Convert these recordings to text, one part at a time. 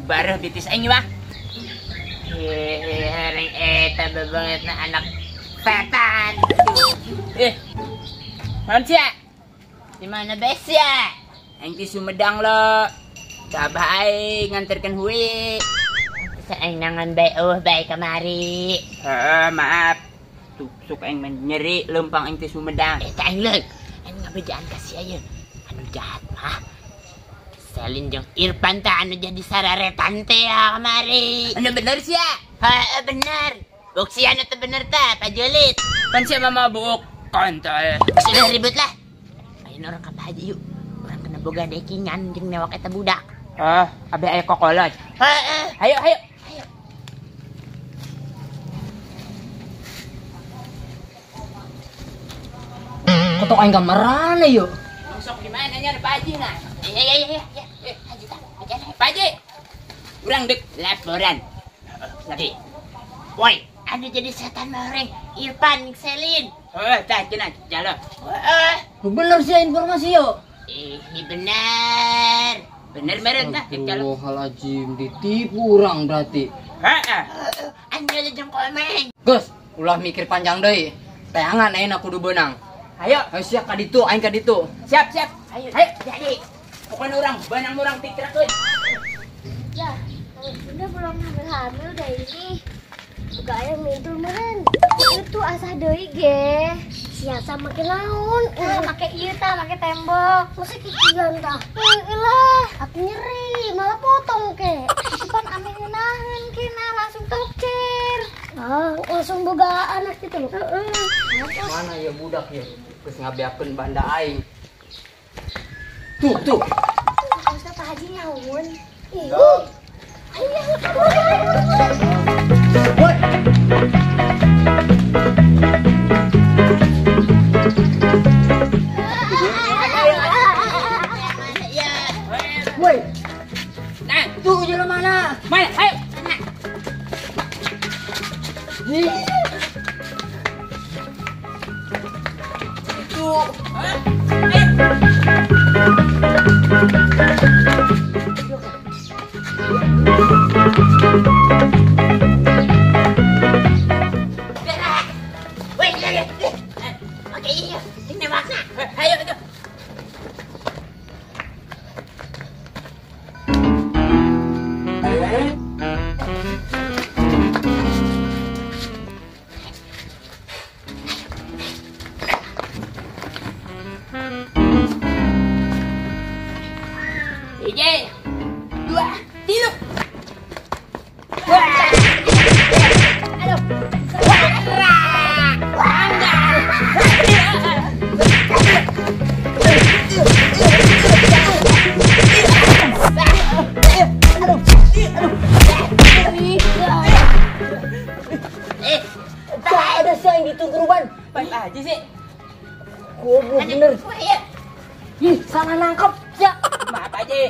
baru bitis aing mah. Hereng eta banget na anak setan. Manusia. Di mana bes ya? Aing di Sumedang lo. Sabah aing nganterkeun huwi. Aing nangan bae kamari. Maaf. Tuk aing nyeri lempang aing di Sumedang. Aing leuk. Aing ngabejaan kasih ayeun. Anu jahat mah. Selin jeung Irfan teh anu jadi sararetan teh ya kamari. Anu bener sih ya? Bener. Buk si anu teh bener teh, pajulit. Pan sia mama buk kontol. Sudah ribut lah. Ayeuna orang ka haji yuk. Urang kena boga dekingan jeung newak eta budak. Abi aya kokolot. Ayo. Kotok aing kamarana yuk. Sok di mana nya ada Pak Haji nah? Iya. Haji tak. Pak Haji. Urang dek laporan. Tadi. Woi, ada jadi setan orang Irfan Selin. Tah cenah jalo. Bener sih informasi yuk. Bener. Bener meren tah jalo. Halajim ditipu orang berarti. Anjir jeung komen. Gus, ulah mikir panjang deui. Teangan ayeuna kudu beunang. Ayo siap ka ditu, aing ka ditu. Siap. Ayo jadi. Pokoknya orang benang orang tikrak euy. Ya, udah belum hamil dah ini. Juga ayam mintul meren. Itu asah deui ge. Siasa makin naon? Ulah make ieu tah, make tembok. Masa kikian tah? Eulah, aku nyeri, malah potong ke. Depan ame ngeunaheun kena langsung tokcer. Langsung boga anak gitu loh. Mana ya budak ya? Geus ngabeakeun banda aing. Tuh. Ustaz Pak Haji nyaun. Ayo. Woi. Woi. Nah, Tuh jalan mana? mana? Ayo. Oke, iya. Ini makna. Ayo itu. Ije. 2, 3. Aduh. Ada sih yang ditungguruban. Pak Haji sih. Goblok bener. Ih, salah nangkep ya. Maaf Haji.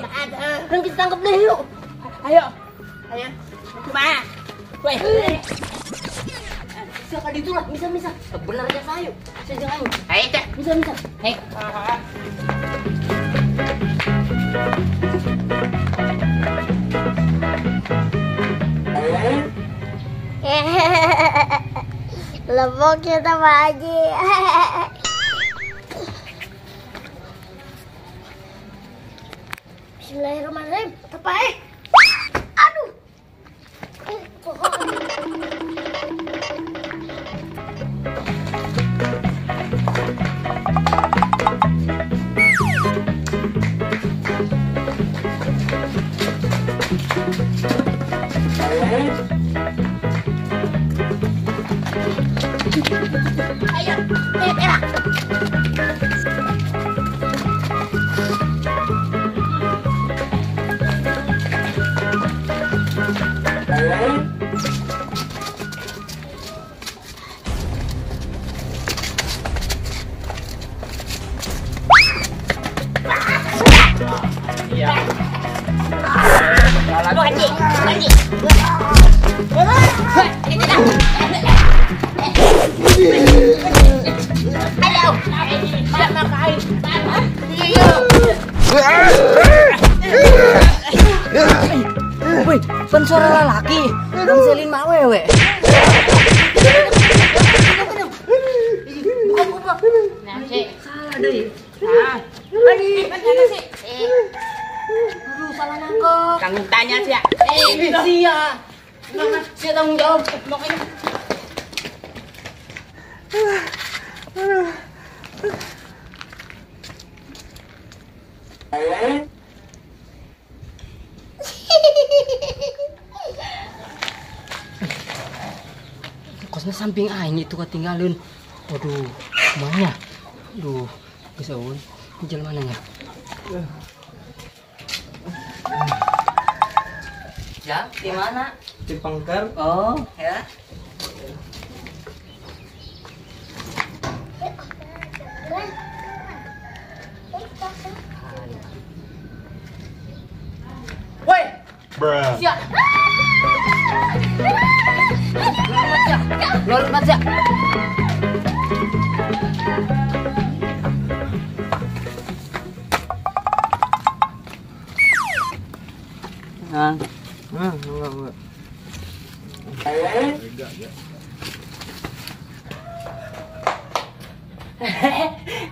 Kan kita tangkap deh yuk. Ayo. Kumaha? Woi. Bisa kali itu lah, bisa. Sebenarnya saya. Saya jangan. Ayo teh. Bisa. Hei. Lepok kita Pak Haji. Bismillahirrahmanirrahim. Apa Aduh. Ayo. Erak. Iya. Haji. Ayo. Mana kain? Iya. Woi, Pen suara lelaki. Bang Selin mak wewe. Nah, sih. Salah deh. Nah. Mana sih? Aduh, salah nangkep. Kang tanya sih ya. Sia. Sia tanggung jawab. Pokoknya. Kosnya samping aing itu ketinggalan. Waduh, mana? Aduh, kesawon. Jalan mananya? Ya, di mana? Di Pangkar. Oh, ya. Woi, Bruh. siap. Lol, Mas ya. Enggak.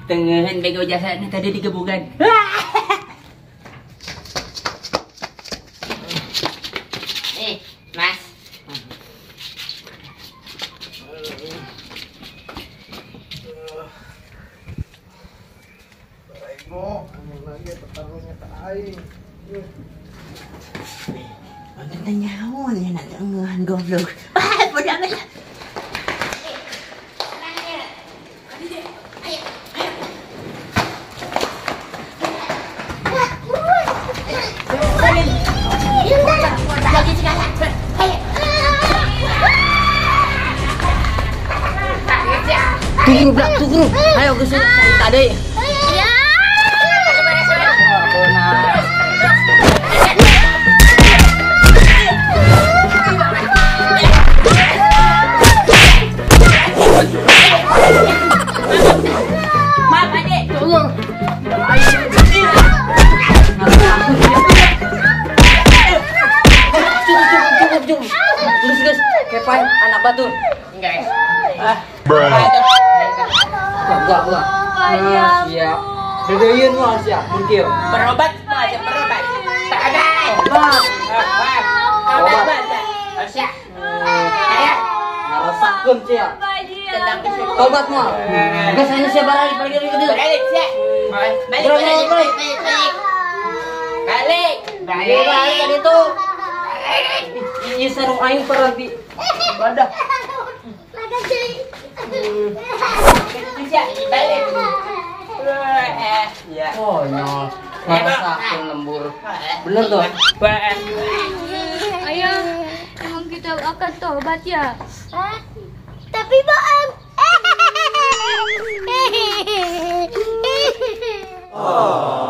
Tengahan bego jasa ni tadi digebukan. Mas. Maganda nyawan yan ang tangahan goblok. Bodoh amat. Tunggu, Brak, tunggu. Ayo ke sini tadi. Ya. Maaf adik. Tunggu. Cukup. Terus guys, kepan anak batu. Enggak. Bruh. Enggak. Siap. Dedein mah siap, mungkin. Berobat aja berobat. Tak ada. Bang, Kau dah baca. Asya. Ayo. ngerasakeun cia. Tentang isu. Tobat mah. Geus anu sia balik ke dieu. Balik sih. Balik. Balik ka ditu. Ieu sarung aing pergi. Badah. Balik. Ya. Oh, nyol. Ngerasakeun lembur. Bener tuh. Ayah, emang kita akan tobat ya? Tapi bohong. Oh.